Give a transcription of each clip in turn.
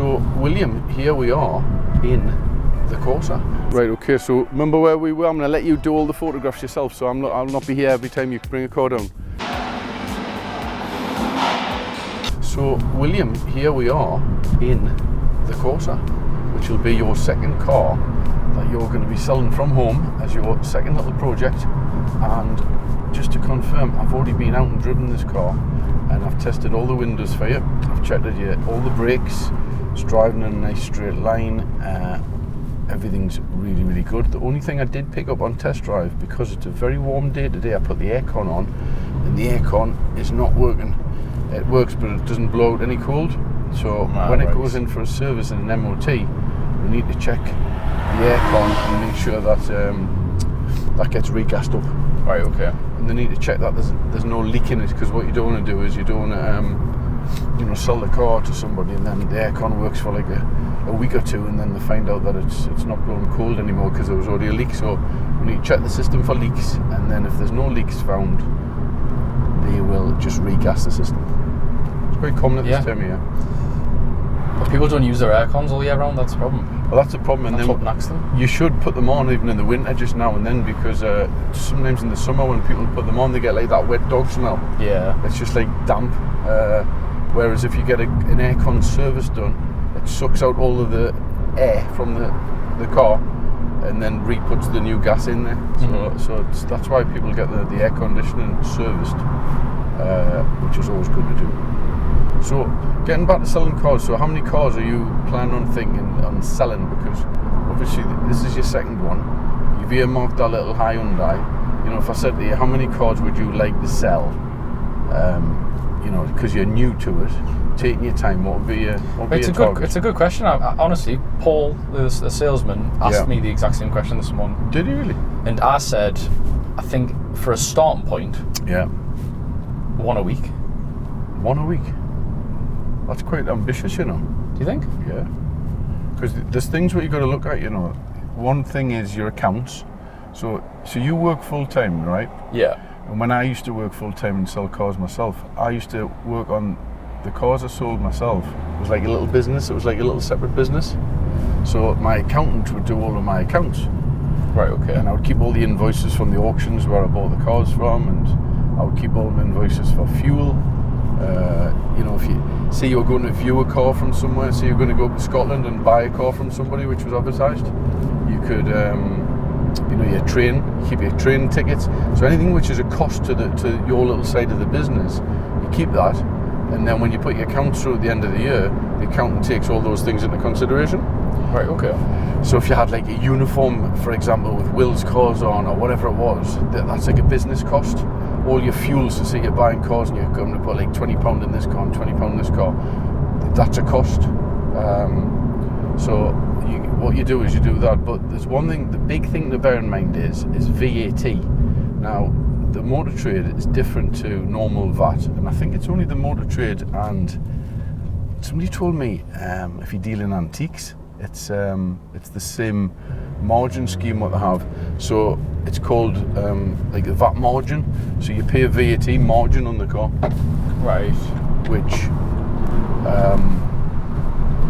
So, William, here we are in the Corsa. Right, okay, so remember where we were? I'm going to let you do all the photographs yourself, so I'll not be here every time you bring a car down. So, William, here we are in the Corsa, which will be your second car that you're going to be selling from home as your second little project. And just to confirm, I've already been out and driven this car and I've tested all the windows for you. I've checked all the brakes. It's driving in a nice straight line. Everything's really, really good. The only thing I did pick up on test drive, because it's a very warm day today, I put the aircon on and the aircon is not working. It works, but it doesn't blow out any cold. So when it goes in for a service and an MOT, we need to check the aircon and make sure that that gets regassed up. Right, okay. And they need to check that there's no leak in it, because what you don't want to do is you don't want to sell the car to somebody and then the aircon works for like a week or two and then they find out that it's not blowing cold anymore because there was already a leak. So we need to check the system for leaks, and then if there's no leaks found, they will just regas the system. It's very common at this time of year. But people don't use their aircons all year round, that's a problem. Well, that's a problem, and that's then what knacks them. You should put them on even in the winter just now and then, because sometimes in the summer when people put them on, they get like that wet dog smell. Yeah. It's just like damp. Whereas if you get an aircon service done, it sucks out all of the air from the car and then re-puts the new gas in there. So that's why people get the air conditioning serviced, which is always good to do. So getting back to selling cars, so how many cars are you planning on thinking on selling? Because obviously this is your second one. You've earmarked that little Hyundai. You know, if I said to you, how many cars would you like to sell? Because you're new to it, taking your time, what would be your target? It's a good question. I honestly, Paul, the salesman, asked me the exact same question this morning. Did he really? And I said, I think for a starting point, one a week. One a week? That's quite ambitious, you know. Do you think? Yeah. Because there's things what you've got to look at, you know. One thing is your accounts. So you work full time, right? Yeah. And when I used to work full time and sell cars myself, I used to work on the cars I sold myself. It was like a little business. It was like a little separate business. So my accountant would do all of my accounts. Right, okay. And I would keep all the invoices from the auctions where I bought the cars from, and I would keep all the invoices for fuel. If you say you're going to view a car from somewhere, say you're going to go up to Scotland and buy a car from somebody which was advertised, you could, your train, keep your train tickets. So anything which is a cost to your little side of the business, you keep that. And then when you put your accounts through at the end of the year, the accountant takes all those things into consideration. Right, okay. So if you had like a uniform, for example, with Will's cars on or whatever it was, that's like a business cost. All your fuels, so say you're buying cars and you're going to put like £20 in this car and £20 in this car, that's a cost. What you do is you do that. But there's one thing, the big thing to bear in mind is VAT. Now, the motor trade is different to normal VAT, and I think it's only the motor trade, and somebody told me if you deal in antiques, it's the same margin scheme what they have. So it's called like a VAT margin. So you pay a VAT margin on the car. Right. Which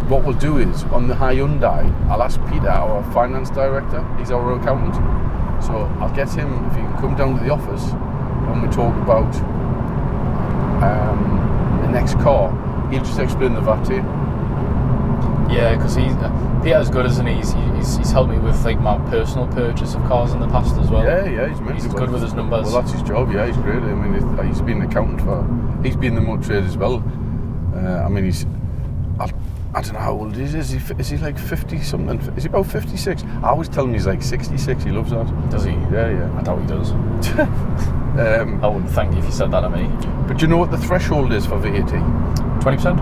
what we'll do is on the Hyundai, I'll ask Peter, our finance director. He's our accountant. So I'll get him, if he can come down to the office when we talk about the next car, he'll just explain the VAT to you. Yeah, because Peter's good, isn't he? He's helped me with like my personal purchase of cars in the past as well. Yeah, he's good with his numbers. Well, that's his job. Yeah, he's great. I mean, he's been an accountant he's been in the motor trade as well. I don't know how old he is. Is he like 50 something? Is he about 56? I always tell him he's like 66. He loves that. Does he? Yeah. I doubt he does. I wouldn't thank you if you said that to me. But do you know what the threshold is for VAT? 20%?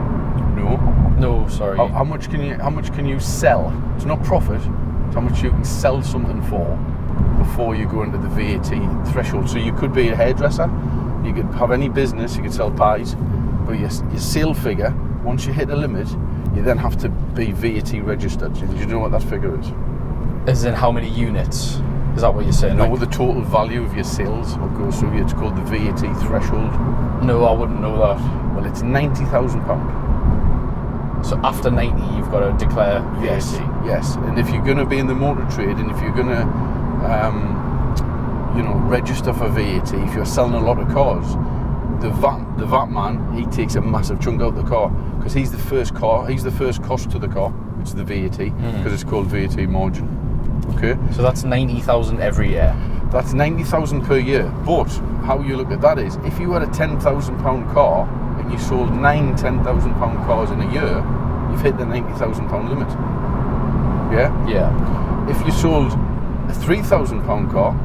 No, sorry. How much can you sell? It's not profit. It's how much you can sell something for before you go into the VAT threshold. So you could be a hairdresser. You could have any business. You could sell pies. But your sale figure, once you hit a limit, you then have to be VAT registered. Do you know what that figure is? As in how many units? Is that what you're saying? No, the total value of your sales will go through you. It's called the VAT threshold. No, I wouldn't know that. Well, it's £90,000. So after 90, you've got to declare VAT. Yes. And if you're going to be in the motor trade, and if you're going to, register for VAT, if you're selling a lot of cars, the VAT man, he takes a massive chunk out of the car because he's the first cost to the car, which is the VAT, because it's called VAT margin. Okay. So that's 90,000 every year. That's 90,000 per year. But how you look at that is, if you had a £10,000 car and you sold 9 £10,000 cars in a year, you've hit the £90,000 limit. Yeah? Yeah. If you sold a £3,000 car,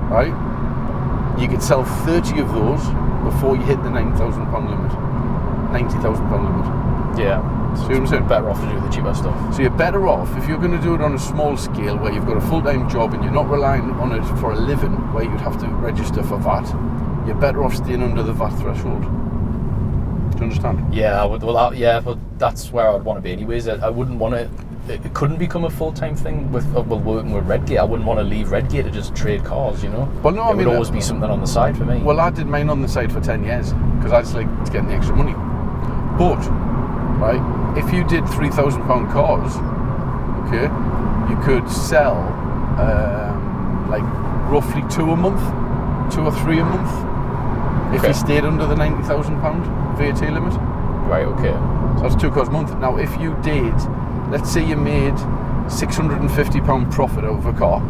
right, you could sell 30 of those before you hit the £90,000 limit. £90,000 limit. Yeah. See what I'm saying? Better off to do the cheaper stuff. So you're better off, if you're going to do it on a small scale where you've got a full-time job and you're not relying on it for a living, where you'd have to register for VAT, you're better off staying under the VAT threshold. Do you understand? Yeah, I would. Well, but that's where I'd want to be anyways. I wouldn't want to. It couldn't become a full-time thing with working with Redgate. I wouldn't want to leave Redgate to just trade cars, you know. Well, no, it would always be something on the side for me. Well, I did mine on the side for 10 years because I just like getting the extra money. But, right, if you did £3,000 cars, okay, you could sell like roughly 2 a month, 2 or 3 a month, if you stayed under the £90,000 VAT limit. Right. Okay. So that's 2 cars a month. Now, if you did, let's say you made £650 profit out of a car,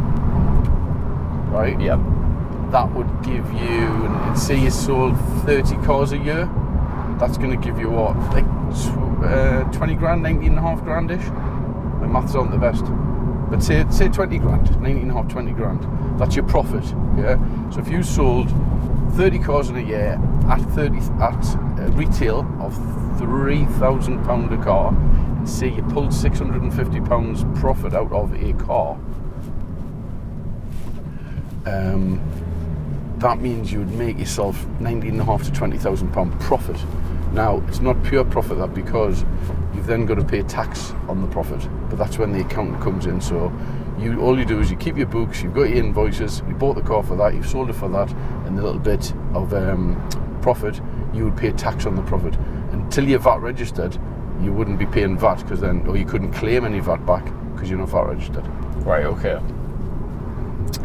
right? Yep. That would give you, and say you sold 30 cars a year, that's going to give you what, like 20 grand, 19.5 grand-ish? My maths aren't the best. But say 20 grand, 19.5, 20 grand. That's your profit, yeah? So if you sold 30 cars in a year at retail of £3,000 a car, and say you pulled £650 profit out of a car, that means you would make yourself £19.5 to £20,000 profit. Now, it's not pure profit that, because you've then got to pay tax on the profit, but that's when the accountant comes in. So all you do is you keep your books, you've got your invoices, you bought the car for that, you've sold it for that, and the little bit of profit, you would pay tax on the profit. Until you're VAT registered, you wouldn't be paying VAT, or you couldn't claim any VAT back because you're not VAT registered. Right. Okay.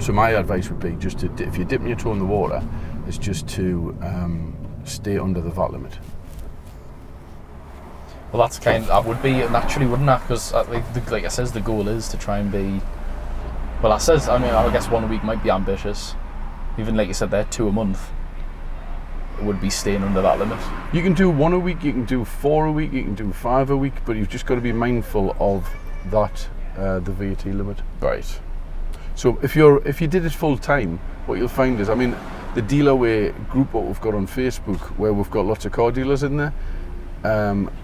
So my advice would be just to, if you're dipping your toe in the water, is just to stay under the VAT limit. Well, that's I would be naturally, wouldn't I? Because like I says, the goal is to try and be. Well, I guess 1 a week might be ambitious. Even like you said there, 2 a month. It would be staying under that limit. You can do 1 a week, you can do 4 a week, you can do 5 a week, but you've just got to be mindful of that, the VAT limit. Right. So if you did it full time, what you'll find is, the Dealerway group what we've got on Facebook, where we've got lots of car dealers in there,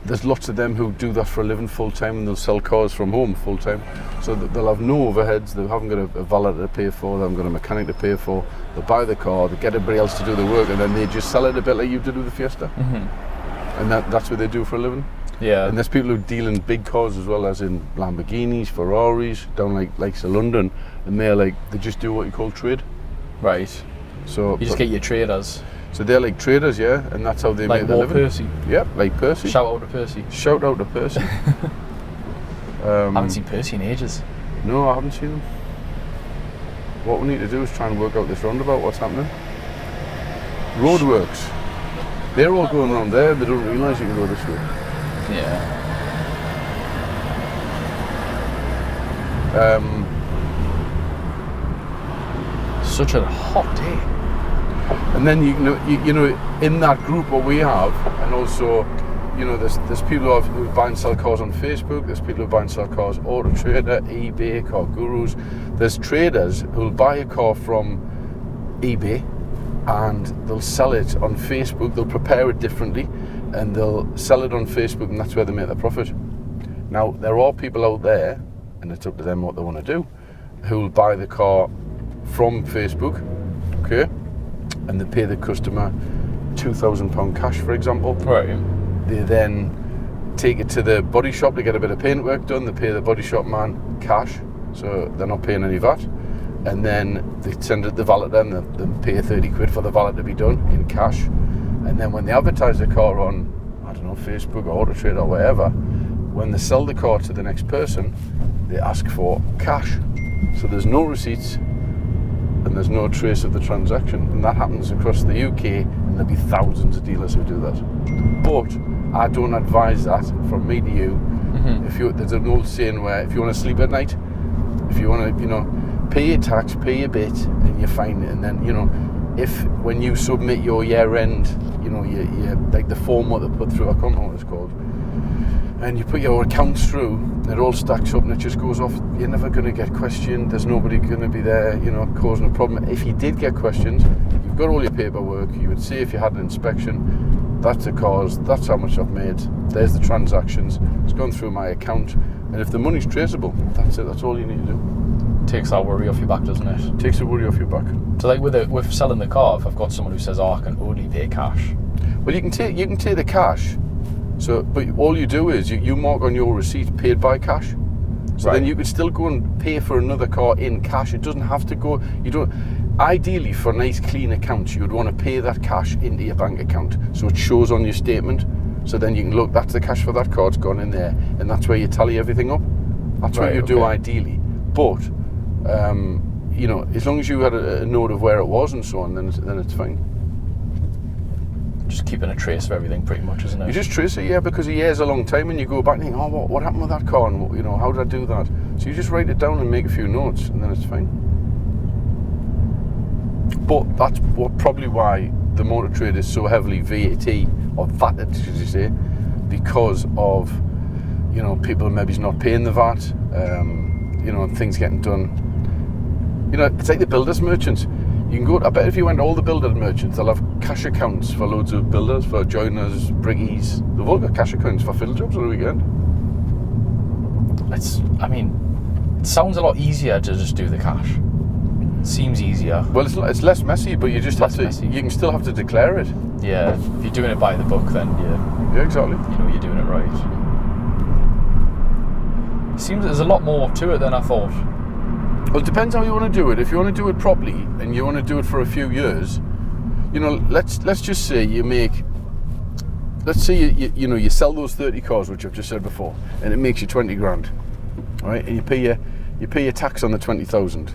there's lots of them who do that for a living full time, and they'll sell cars from home full time. So they'll have no overheads, they haven't got a valet to pay for, they haven't got a mechanic to pay for. They'll buy the car, they get everybody else to do the work, and then they just sell it a bit like you did with the Fiesta. Mm-hmm. And that's what they do for a living. Yeah. And there's people who deal in big cars as well, as in Lamborghinis, Ferraris, down like London, and they just do what you call trade. Right. So you just get your traders. So they're like traders, yeah, and that's how they make their living. Percy. Yep, like Percy. Shout out to Percy. Shout out to Percy. I haven't seen Percy in ages. No, I haven't seen him. What we need to do is try and work out this roundabout, what's happening. Roadworks. They're all going around there, they don't realise you can go this way. Yeah. Such a hot day. And then you know in that group what we have, and also there's people who buy and sell cars on Facebook, there's people who buy and sell cars Auto Trader, eBay, Car Gurus. There's traders who'll buy a car from eBay and they'll sell it on Facebook. They'll prepare it differently and they'll sell it on Facebook, and that's where they make their profit. Now, there are people out there, and it's up to them what they want to do, who'll buy the car from Facebook, okay, and they pay the customer £2,000 cash, for example. Right. They then take it to the body shop to get a bit of paintwork done. They pay the body shop man cash, so they're not paying any VAT. And then they send it to the valet, then they pay £30 for the valet to be done in cash. And then when they advertise the car on, I don't know, Facebook or Auto Trader or wherever, when they sell the car to the next person, they ask for cash. So there's no receipts and there's no trace of the transaction. And that happens across the UK, and there'll be thousands of dealers who do that. But I don't advise that from me to you. There's an old saying where if you want to sleep at night, if you want to, you know, pay your tax, pay your bit, and you're fine. And then, you know, if when you submit your year end, you know, your like the form what they put through, I can't remember what it's called, and you put your accounts through, it all stacks up and it just goes off. You're never going to get questioned. There's nobody going to be there, you know, causing a problem. If you did get questions, you've got all your paperwork. You would see if you had an inspection. That's the cause, that's how much I've made, there's the transactions, it's gone through my account, and if the money's traceable, that's it, that's all you need to do. Takes that worry off your back, doesn't it? Takes the worry off your back. So like with selling the car, if I've got someone who says, oh, I can only pay cash. Well, you can take the cash, but all you do is you mark on your receipt paid by cash. So then you could still go and pay for another car in cash. It doesn't have to go, ideally, for nice clean accounts, you would want to pay that cash into your bank account so it shows on your statement. So then you can look, that's the cash for that car, it's gone in there, and that's where you tally everything up. That's what you do ideally. But you know, as long as you had a note of where it was and so on, then it's fine. Just keeping a trace of everything, pretty much, isn't it? You just trace it, yeah, because a year's a long time, and you go back and think, oh, what happened with that car, and you know, how did I do that? So you just write it down and make a few notes, and then it's fine. But that's probably why the motor trade is so heavily VAT or VATed, should you say, because of, you know, people maybe not paying the VAT, you know, things getting done. You know, it's like the builders merchants. You can go, I bet if you went to all the builder merchants, they'll have cash accounts for loads of builders, for joiners, brickies. They've all got cash accounts for fiddle jobs on the weekend. It sounds a lot easier to just do the cash. Seems easier. Well, it's less messy, but you just have to. You can still have to declare it. Yeah, if you're doing it by the book, then yeah, exactly. You know you're doing it right. Seems there's a lot more to it than I thought. Well, it depends how you want to do it. If you want to do it properly and you want to do it for a few years, you know, let's just say you make. Let's say you sell those 30 cars, which I've just said before, and it makes you 20 grand, right? And you pay your tax on the 20,000.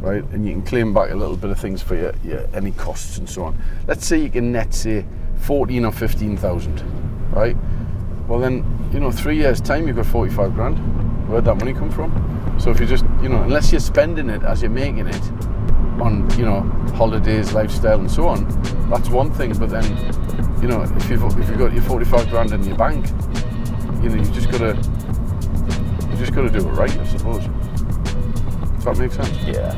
Right, and you can claim back a little bit of things for your any costs and so on. Let's say you can net, say, 14 or 15,000, right? Well then, you know, 3 years time you've got 45 grand. Where'd that money come from? So if you just, you know, unless you're spending it as you're making it on, you know, holidays, lifestyle and so on, that's one thing. But then, you know, if you've got your 45 grand in your bank, you know, you just gotta do it right, I suppose. Does that make sense? Yeah.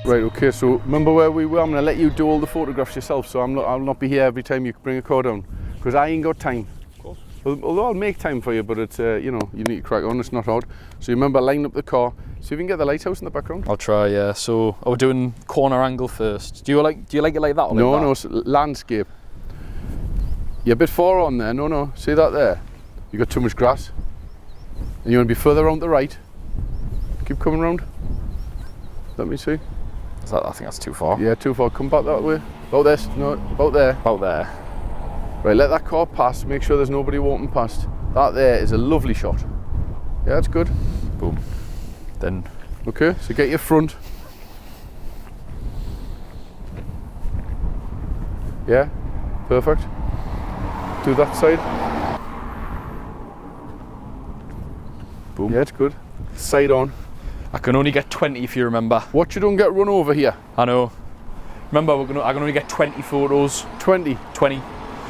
Right, okay, so remember where we were? I'm going to let you do all the photographs yourself, so I'll not be here every time you bring a car down, because I ain't got time. Of course. Although I'll make time for you, but it's, you know, you need to crack on, it's not hard. So you remember, line up the car, see if you can get the lighthouse in the background. I'll try, yeah. So, we're doing corner angle first. Do you like it like that or no, like that? No, it's landscape. You're a bit far on there, no, see that there? You got too much grass. And you want to be further around the right. Keep coming round. Let me see. I think that's too far. Yeah, too far. Come back that way. About this. No, about there. About there. Right, let that car pass. Make sure there's nobody walking past. That there is a lovely shot. Yeah, that's good. Boom. Then. Okay, so get your front. Yeah, perfect. Do that side. Boom. Yeah, it's good. Side on. I can only get 20 if you remember. Watch you don't get run over here. I know. Remember, I can only get 20 photos. 20? 20.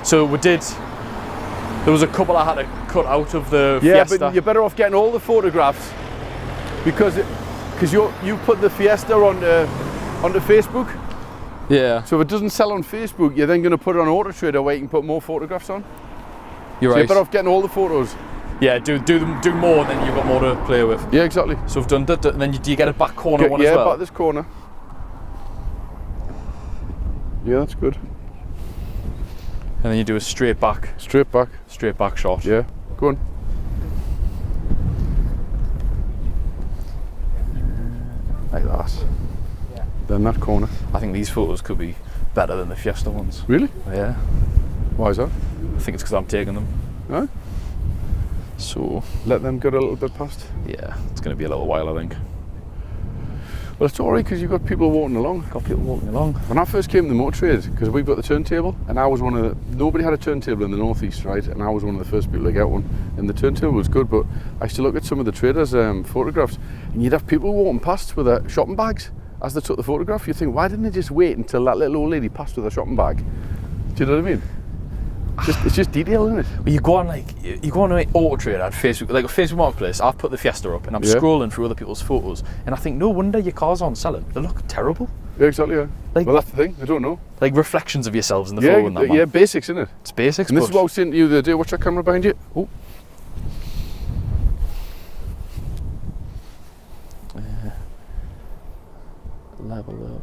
So we did. There was a couple I had to cut out of the Fiesta. Yeah, but you're better off getting all the photographs because you put the Fiesta onto Facebook. Yeah. So if it doesn't sell on Facebook, you're then going to put it on Auto Trader where you can put more photographs on. You're so right. You're better off getting all the photos. Yeah, do more, then you've got more to play with. Yeah, exactly. So we've done that, and then do you get a back corner one as well? Yeah, back this corner. Yeah, that's good. And then you do a straight back. Straight back. Straight back shot. Yeah, go on. Like that. Then that corner. I think these photos could be better than the Fiesta ones. Really? Yeah. Why is that? I think it's because I'm taking them. Huh? So Let them get a little bit past. yeah, it's going to be a little while, I think. Well, it's alright because you've got people walking along. Got people walking along. When I first came to the motor trade, because we've got the turntable, and I was one of the, nobody had a turntable in the northeast, right? And I was one of the first people to get one. And the turntable was good, but I used to look at some of the traders' photographs, and you'd have people walking past with their shopping bags as they took the photograph. You think, why didn't they just wait until that little old lady passed with her shopping bag? Do you know what I mean? It's just detail, isn't it? Well, you go on like Auto Trader and Facebook, like Facebook Marketplace. I've put the Fiesta up and I'm scrolling through other people's photos, and I think no wonder your cars aren't selling. They look terrible. Yeah, exactly. Yeah. Like, well, that's the thing. I don't know. Like reflections of yourselves in the photo. And that, man. Yeah, basics, isn't it? It's basics. And this is what I was saying to you the other day. Watch that camera behind you. Oh. Level up.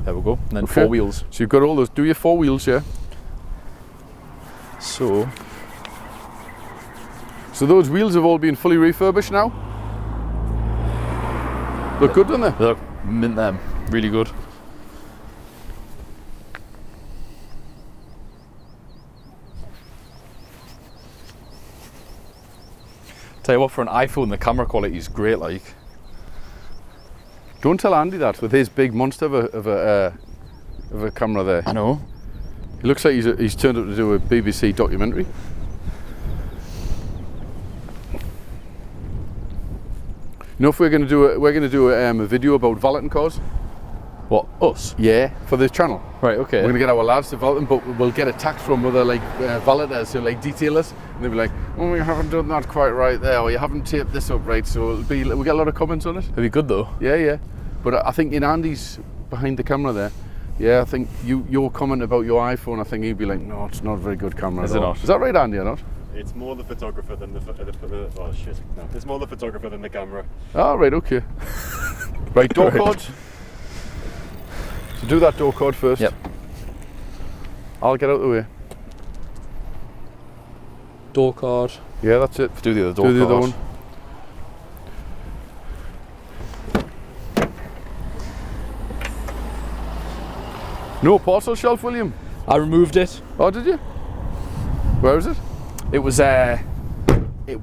There we go. And then Okay. 4 wheels. So you've got all those. Do your 4 wheels, yeah. So those wheels have all been fully refurbished now. Look good, don't they? look, mint them. Really good. Tell you what, for an iPhone, the camera quality is great. Like, Don't tell Andy that with his big monster of a camera there. I know. He looks like he's turned up to do a BBC documentary. You know, if we're going to do a video about valeting cars. What, us? Yeah, for this channel. Right. Okay. We're going to get our lads to valet them, but we'll get attacked from other like valeters, so like detailers, and they'll be like, "Oh, you haven't done that quite right there, or you haven't taped this up right." So we'll get a lot of comments on it. It'd be good though. Yeah. But I think in Andy's behind the camera there, yeah, I think your comment about your iPhone, I think he'd be like, "No, it's not a very good camera." Is it not? Is that right, Andy, or not? It's more the photographer than oh shit. No, it's more the photographer than the camera. Oh, right, okay. Right, door cards. So do that door card first. Yep. I'll get out of the way. Door card. Yeah, that's it. Do the other door do the card. other one. No parcel shelf, William. I removed it. Oh, did you? Where is it? It was it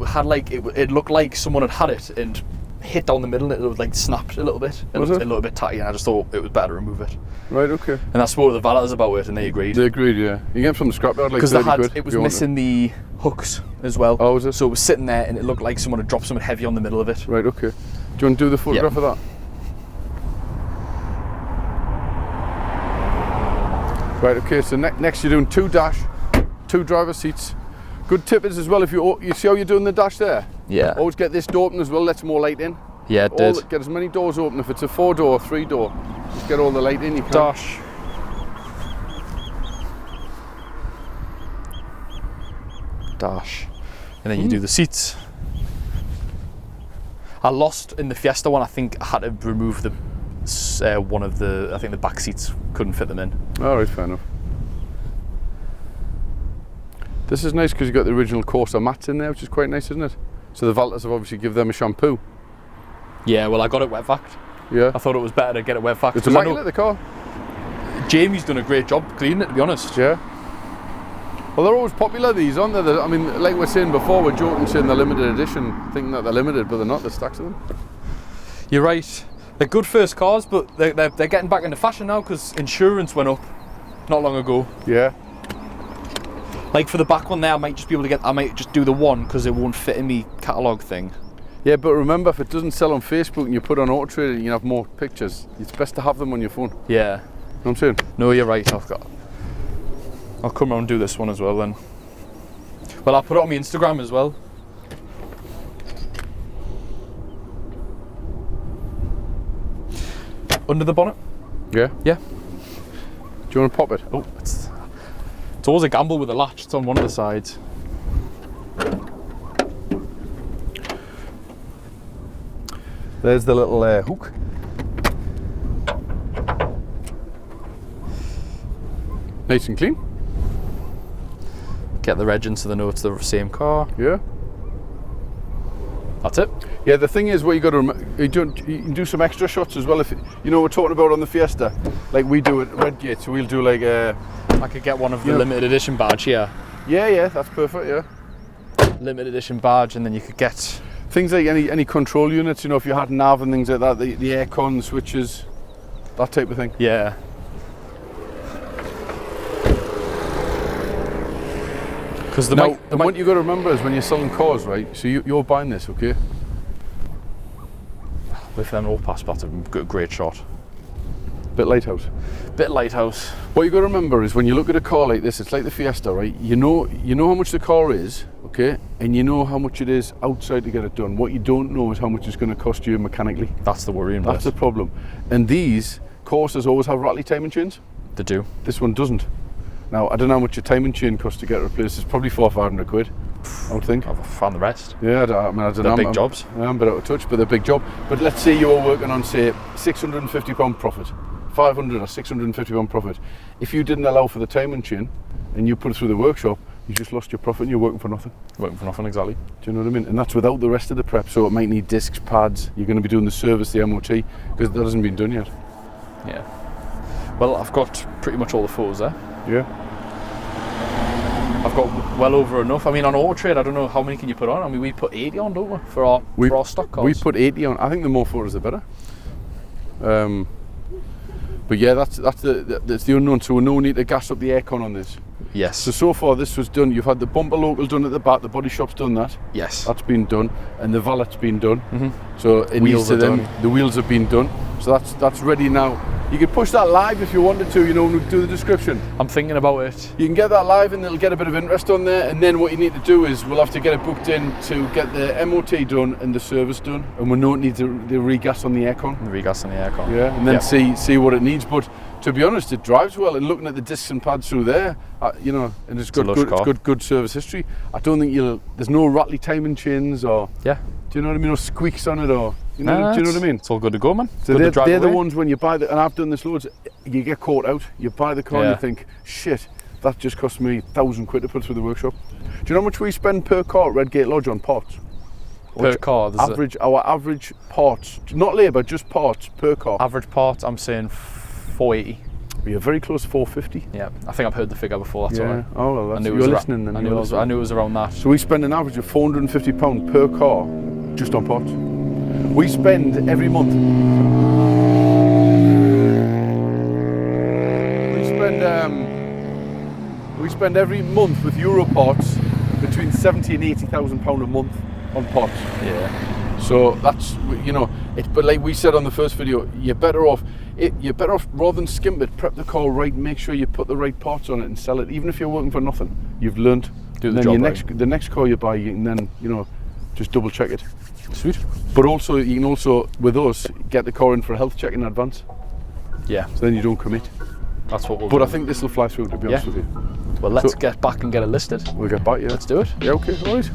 had like it looked like someone had it and hit down the middle, and it was like snapped a little bit. It Was looked it? a little bit tatty, and I just thought it was better to remove it. Right, okay. And I spoke to the valeters about it, and they agreed. They agreed, yeah. You get from the scrapyard like Because 30 quid. it was if you want missing the hooks as well. Oh, was it? So it was sitting there, and it looked like someone had dropped something heavy on the middle of it. Right, okay. Do you want to do the photograph of that? Right, okay, so next you're doing 2 dash, 2 driver seats. Good tip is as well, if you see how you're doing the dash there? Yeah. Always get this door open as well, lets more light in. Yeah, it did. Get as many doors open. If it's a 4-door or 3-door, just get all the light in you can. Dash. Dash. And then you do the seats. I lost in the Fiesta one. I think I had to remove the one of the. I think the back seats couldn't fit them in. All right, fair enough. This is nice because you've got the original Corsa mats in there, which is quite nice, isn't it? So the valeters have obviously give them a shampoo. Yeah, well, I got it wet vacked. Yeah. I thought it was better to get it wet vacked. It's immaculate, the car. Jamie's done a great job cleaning it, to be honest. Yeah. Well, they're always popular, these, aren't they? I mean, like we were saying before, we're joking saying they're limited edition, thinking that they're limited, but they're not. There's stacks of them. You're right. They're good first cars, but they're getting back into fashion now because insurance went up not long ago. Yeah. Like for the back one there, I might just be able to get. I might just do the one because it won't fit in me catalogue thing. Yeah, but remember, if it doesn't sell on Facebook and you put on Auto Trader, you can have more pictures. It's best to have them on your phone. Yeah. You know what I'm saying? No, you're right. I'll come around and do this one as well then. Well, I'll put it on my Instagram as well. Under the bonnet? Yeah. Yeah. Do you want to pop it? Oh, it's always a gamble with the latch. It's on one of the sides. There's the little hook. Nice and clean. Get the reg in so they know it's the same car. Yeah. That's it. Yeah, the thing is, what you got to you can do some extra shots as well. If you know, we're talking about on the Fiesta, like we do at Redgate, so we'll do like a. I could get one of the limited edition badge here. Yeah, that's perfect. Yeah. Limited edition badge, and then you could get things like any control units. You know, if you had nav and things like that, the aircon switches, that type of thing. Yeah. Because what you got to remember is when you're selling cars, right? So you're buying this, okay? With them all passports, a great shot. Bit lighthouse. Bit lighthouse. What you got to remember is when you look at a car like this, it's like the Fiesta, right? You know how much the car is, okay? And you know how much it is outside to get it done. What you don't know is how much it's going to cost you mechanically. That's the worrying bit. That's the problem. And these Corsas always have rattly timing chains. They do. This one doesn't. Now, I don't know how much your timing chain costs to get replaced. It's probably £400 or £500, I would think. I've found the rest. Yeah, I don't know. They're big jobs. I'm a bit out of touch, but they're big job. But let's say you're working on, say, £650 profit, £500 or £650 profit. If you didn't allow for the timing chain and you put it through the workshop, you just lost your profit and you're working for nothing. Working for nothing, exactly. Do you know what I mean? And that's without the rest of the prep. So it might need discs, pads. You're going to be doing the service, the MOT, because that hasn't been done yet. Yeah. Well, I've got pretty much all the photos there. Yeah. I've got well over enough. I mean, on Auto Trade, I don't know how many can you put on. I mean, we put 80 on, don't we, for our stock cars? We put 80 on. I think the more photos, the better. But yeah, that's the unknown. So we no need to gas up the aircon on this. Yes. So far this was done. You've had the bumper local done at the back. The body shop's done that. Yes. That's been done, and the valet's been done. Mm-hmm. So it Wheels needs to are them. done. The wheels have been done. So that's ready now. You could push that live if you wanted to. You know, when we do the description. I'm thinking about it. You can get that live, and it'll get a bit of interest on there. And then what you need to do is we'll have to get it booked in to get the MOT done and the service done, and we know it needs the regas on the aircon. The regas on the aircon. Yeah, and then see what it needs. But to be honest, it drives well. And looking at the discs and pads through there, you know, and it's good service history. I don't think there's no rattly timing chains or do you know what I mean? Or squeaks on it or do you know what I mean? It's all good to go, man. So they're the ones when you buy and I've done this loads. You get caught out. You buy the car and you think, shit, that just cost me £1,000 to put through the workshop. Do you know how much we spend per car at Redgate Lodge on parts? Per car? Our average parts, not labour, just parts per car. Average parts, I'm saying 480. You're very close to 450. Yeah, I think I've heard the figure before. That's all right. Oh well, that's, you're listening. Then I knew it was around that. So we spend an average of £450 per car just on parts. We spend every month. We spend every month with Euro parts between £70,000 and £80,000 a month on parts. Yeah. So that's, you know, but like we said on the first video, you're better off rather than skimp it, prep the car right, make sure you put the right parts on it and sell it. Even if you're working for nothing, you've learned. Do the job the next car you buy, you can then, you know, just double check it. Sweet. But also, you can also, with us, get the car in for a health check in advance. Yeah. So then you don't commit. That's what we'll do. But I think this will fly through, to be honest with you. Well, let's get back and get it listed. We'll get back, yeah. Let's do it. Yeah, okay, all right.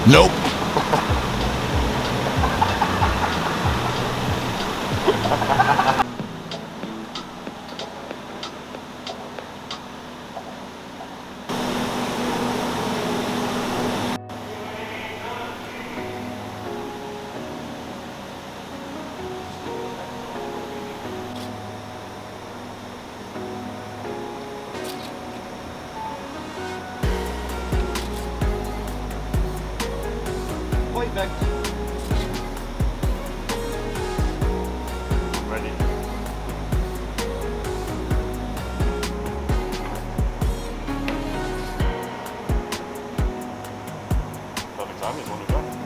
Nope. white back. Ready. Perfect time is one we've got.